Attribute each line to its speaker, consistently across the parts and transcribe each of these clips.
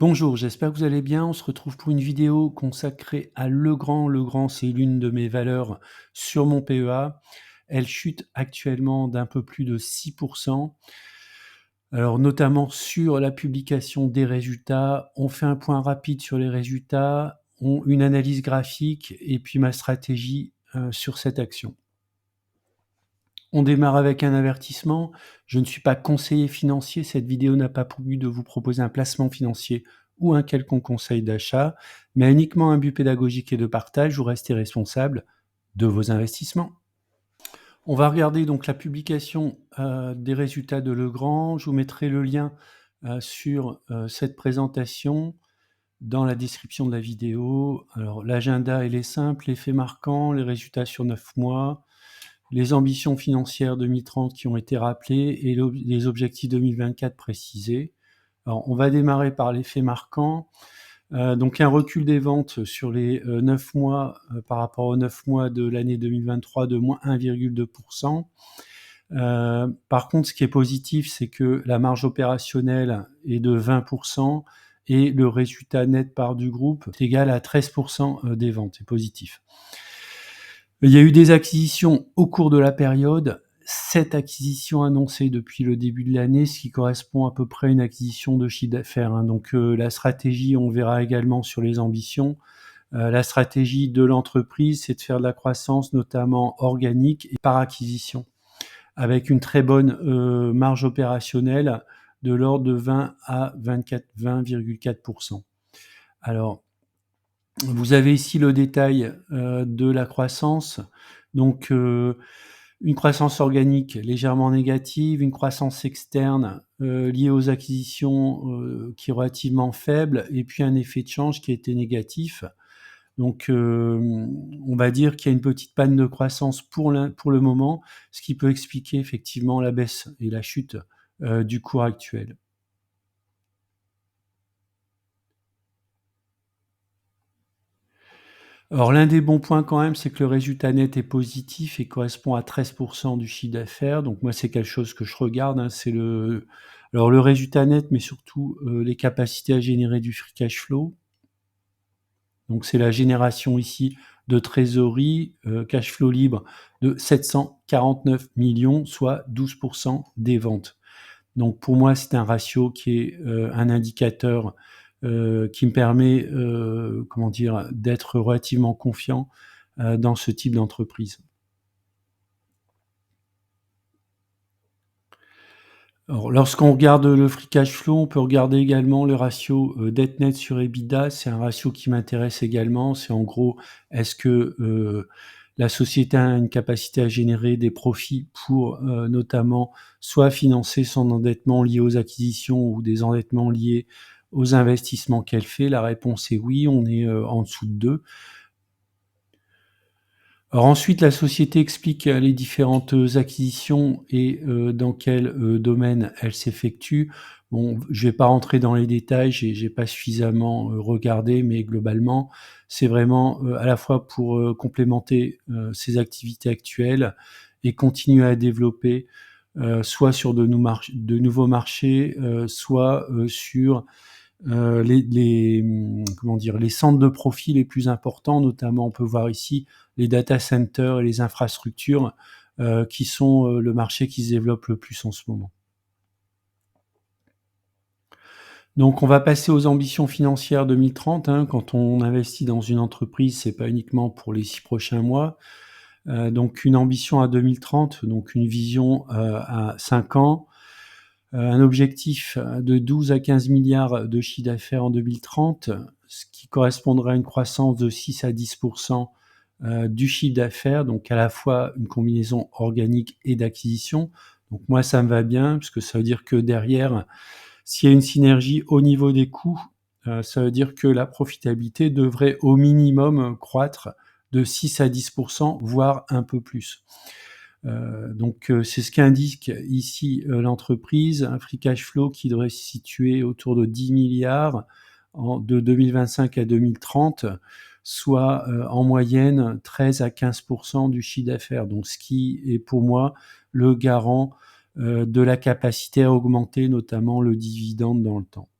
Speaker 1: Bonjour, j'espère que vous allez bien. On se retrouve pour une vidéo consacrée à Legrand. Legrand, c'est l'une de mes valeurs sur mon PEA. Elle chute actuellement d'un peu plus de 6%. Alors, notamment sur la publication des résultats. On fait un point rapide sur les résultats, une analyse graphique et puis ma stratégie sur cette action. On démarre avec un avertissement. Je ne suis pas conseiller financier. Cette vidéo n'a pas pour but de vous proposer un placement financier ou un quelconque conseil d'achat, mais uniquement un but pédagogique et de partage. Vous restez responsable de vos investissements. On va regarder donc la publication des résultats de Legrand. Je vous mettrai le lien sur cette présentation dans la description de la vidéo. Alors l'agenda, il est simple, les faits marquants, les résultats sur 9 mois, les ambitions financières 2030 qui ont été rappelées et les objectifs 2024 précisés. Alors, on va démarrer par les faits marquants. Donc un recul des ventes sur les 9 mois par rapport aux 9 mois de l'année 2023 de moins 1,2%. Par contre, ce qui est positif, c'est que la marge opérationnelle est de 20% et le résultat net part du groupe est égal à 13% des ventes. C'est positif. Il y a eu des acquisitions au cours de la période, 7 acquisitions annoncées depuis le début de l'année, ce qui correspond à peu près à une acquisition de chiffre d'affaires. Donc la stratégie, on verra également sur les ambitions. La stratégie de l'entreprise, c'est de faire de la croissance, notamment organique et par acquisition, avec une très bonne marge opérationnelle de l'ordre de 20 à 20,4%. Alors, vous avez ici le détail de la croissance. Donc, une croissance organique légèrement négative, une croissance externe liée aux acquisitions qui est relativement faible, et puis un effet de change qui a été négatif. Donc, on va dire qu'il y a une petite panne de croissance pour le moment, ce qui peut expliquer effectivement la baisse et la chute du cours actuel. Alors l'un des bons points quand même, c'est que le résultat net est positif et correspond à 13% du chiffre d'affaires. Donc moi, c'est quelque chose que je regarde, c'est le résultat net, mais surtout les capacités à générer du free cash flow. Donc c'est la génération ici de trésorerie, cash flow libre de 749 millions, soit 12% des ventes. Donc pour moi, c'est un ratio qui est un indicateur qui me permet, d'être relativement confiant dans ce type d'entreprise. Alors, lorsqu'on regarde le free cash flow, on peut regarder également le ratio dette nette sur EBITDA. C'est un ratio qui m'intéresse également. C'est en gros, est-ce que la société a une capacité à générer des profits pour notamment soit financer son endettement lié aux acquisitions ou des endettements liés aux investissements qu'elle fait? La réponse est oui, on est en dessous de 2. Alors ensuite, la société explique les différentes acquisitions et dans quel domaine elles s'effectuent. Bon, je vais pas rentrer dans les détails, j'ai pas suffisamment regardé, mais globalement, c'est vraiment à la fois pour complémenter ses activités actuelles et continuer à développer soit sur de nouveaux marchés, soit sur les centres de profit les plus importants, notamment on peut voir ici les data centers et les infrastructures qui sont le marché qui se développe le plus en ce moment. Donc on va passer aux ambitions financières 2030. Quand on investit dans une entreprise, c'est pas uniquement pour les 6 prochains mois. Donc une ambition à 2030, donc une vision à 5 ans. Un objectif de 12 à 15 milliards de chiffre d'affaires en 2030, ce qui correspondrait à une croissance de 6 à 10% du chiffre d'affaires, donc à la fois une combinaison organique et d'acquisition. Donc moi, ça me va bien, parce que ça veut dire que derrière, s'il y a une synergie au niveau des coûts, ça veut dire que la profitabilité devrait au minimum croître de 6 à 10%, voire un peu plus. Donc c'est ce qu'indique ici l'entreprise, un free cash flow qui devrait se situer autour de 10 milliards de 2025 à 2030, soit en moyenne 13 à 15% du chiffre d'affaires. Donc ce qui est pour moi le garant de la capacité à augmenter notamment le dividende dans le temps.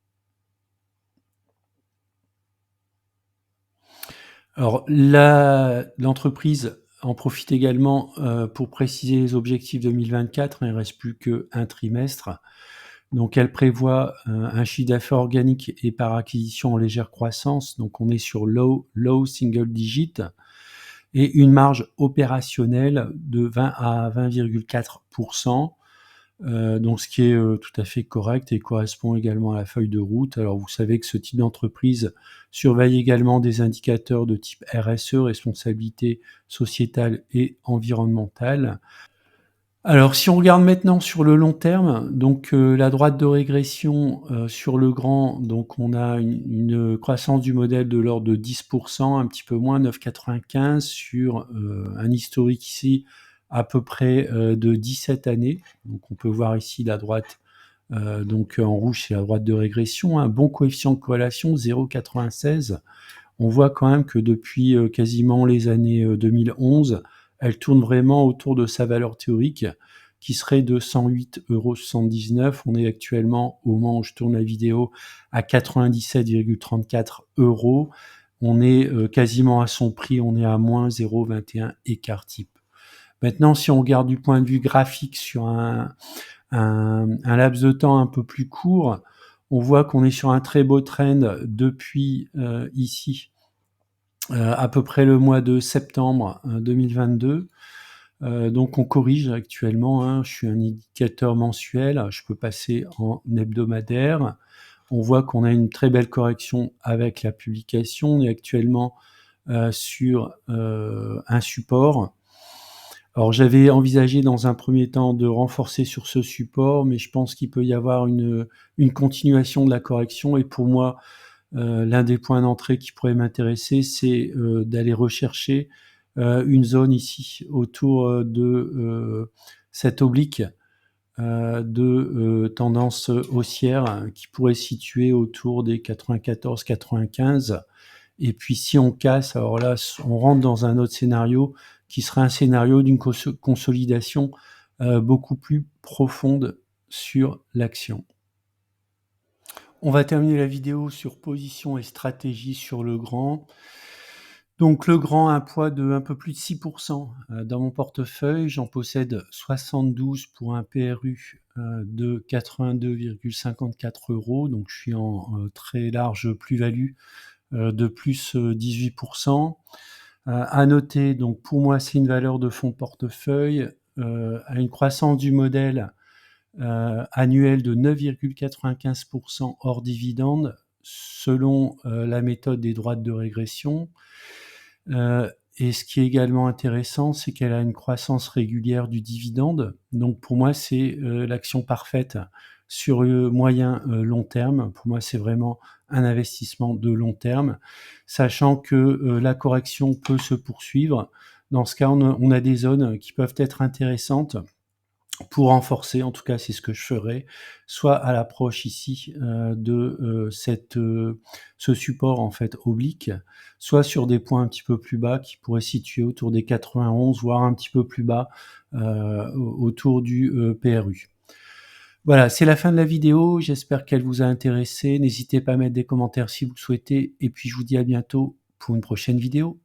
Speaker 1: Alors l'entreprise en profite également, pour préciser les objectifs 2024, hein, il ne reste plus qu'un trimestre. Donc elle prévoit, un chiffre d'affaires organique et par acquisition en légère croissance, donc on est sur low single digit et une marge opérationnelle de 20 à 20,4 donc ce qui est, tout à fait correct et correspond également à la feuille de route. Alors vous savez que ce type d'entreprise surveille également des indicateurs de type RSE, responsabilité sociétale et environnementale. Alors si on regarde maintenant sur le long terme, donc la droite de régression, sur le grand, donc on a une croissance du modèle de l'ordre de 10, un petit peu moins, 9,95 sur, un historique ici à peu près, de 17 années. Donc on peut voir ici la droite, donc en rouge, c'est la droite de régression, un bon coefficient de corrélation 0,96. On voit quand même que depuis, quasiment les années, 2011, elle tourne vraiment autour de sa valeur théorique qui serait de 108,79 €. On est actuellement, au moment où je tourne la vidéo, à 97,34 €. On est, quasiment à son prix, on est à moins 0,21 écart type. Maintenant, si on regarde du point de vue graphique sur un laps de temps un peu plus court, on voit qu'on est sur un très beau trend depuis, ici, à peu près le mois de septembre 2022. Donc on corrige actuellement, hein, je suis un indicateur mensuel, je peux passer en hebdomadaire. On voit qu'on a une très belle correction avec la publication. On est actuellement, sur, un support. Alors j'avais envisagé dans un premier temps de renforcer sur ce support, mais je pense qu'il peut y avoir une continuation de la correction et pour moi, l'un des points d'entrée qui pourrait m'intéresser, c'est, d'aller rechercher, une zone ici autour, de, cette oblique, de, tendance haussière qui pourrait se situer autour des 94-95 et puis si on casse, alors là, on rentre dans un autre scénario qui serait un scénario d'une consolidation, beaucoup plus profonde sur l'action. On va terminer la vidéo sur position et stratégie sur le grand. Donc le grand a un poids de un peu plus de 6 dans mon portefeuille. J'en possède 72 pour un PRU, de 82,54 €. Donc je suis en, très large plus-value, de plus, 18 à noter, donc pour moi, c'est une valeur de fonds de portefeuille, à une croissance du modèle annuel de 9,95 hors dividende, selon la méthode des droites de régression. Et ce qui est également intéressant, c'est qu'elle a une croissance régulière du dividende. Donc pour moi, c'est l'action parfaite sur le moyen long terme. Pour moi, c'est vraiment un investissement de long terme, sachant que la correction peut se poursuivre. Dans ce cas, on a des zones qui peuvent être intéressantes pour renforcer, en tout cas c'est ce que je ferai, soit à l'approche ici, de, ce support en fait oblique, soit sur des points un petit peu plus bas qui pourraient se situer autour des 91, voire un petit peu plus bas, autour du, PRU. Voilà, c'est la fin de la vidéo, j'espère qu'elle vous a intéressé. N'hésitez pas à mettre des commentaires si vous le souhaitez et puis je vous dis à bientôt pour une prochaine vidéo.